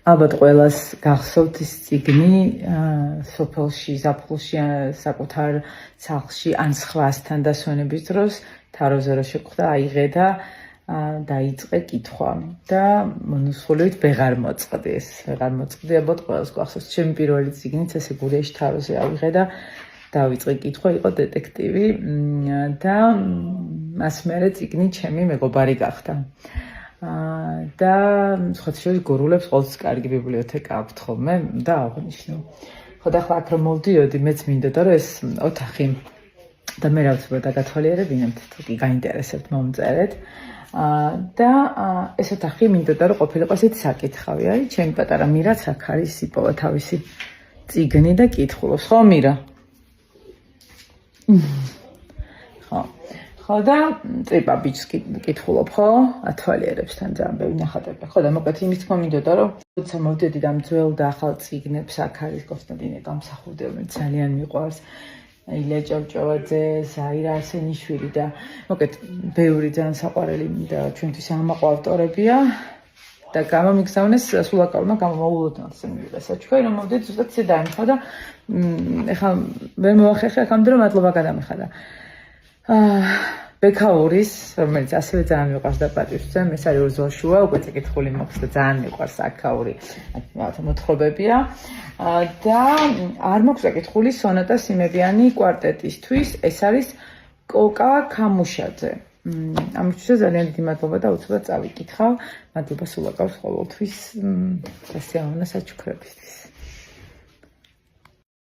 ალბათ ყველას გახსოვთ ის წიგნი სოფელში, ზაფხულში, საკუთარ სახლში ან სხვასთან დასვენების დროს თაროზე რო შეხვდა, აიღე და დაიწყე კითხვა და მონუსხულივით ვეღარ მოწყდი ეს, ვეღარ მოწყდი, ალბათ ყველას გახსოვთ. ჩემი პირველი წიგნიც ესე გურიაში თაროზე ავიღე და დავიწყე კითხვა, იყო დეტექტივი და მას მერე წიგნი ჩემი მეგობარი გახდა. და სხვათა შორის გურულებს ყოველთვის კარგი ბიბლიოთეკა აქვთ ხოლმე და აღნიშნო. ხო და ახლა აქ რომ მოვდიოდი, მეც მინდოდა რომ ეს ოთახი და მე რა ვთქვა დაგათვალიერებინებთ, თუ კი გაინტერესებთ მომწერეთ. და ეს ოთახი მინდოდა რომ ყოფილიყო ესეთი საკითხავი, არის ჩემი პატარა მირაც აქ არის იპოვა თავისი წიგნი და კითხულობს, ხო მირა? ხო და წვიპა ბიჭს კითხულობ, ხო? ათვალიერებს თან ძალიან ბევრი ნახატები. ხო და მოკლედ იმის თქმა მინდოდა რომ როცა მოვდიოდი და ძველ და ახალ წიგნებს აქ არის კონსტანტინე გამსახურდელი, ძალიან მიყვარს. ილია ჭავჭავაძე, ზაირა არსენიშვილი და მოკლედ ბევრი ძალიან საყვარელი და ჩვენთვის ამაყო ავტორებია და გამომიგზავნეს სულაკალმა გამომაულოდნელს მივიღე საჩუქარი რომ მოვდიოდი ზუსტად ისე დაემთხვა და ეხლა ვერ მოახერხე აქამდე რომ მადლობა გადამეხადა. ბექაურის, რომელიც ასევე ძალიან მიყვარს და პატივს ეს არის ურძალშუა, უკვე წაკითხული მაქვს და ძალიან მიყვარს აქაური მოთხრობებია და არ მაქვს წაკითხული სონატა სიმებიანი კვარტეტისთვის, ეს არის კოკა ქამუშაძე. ამისთვის ძალიან დიდი მადლობა და უცბად წავიკითხავ. მადლობა სულაკავს ყოველთვის სასიამოვნო საჩუქრებისთვის.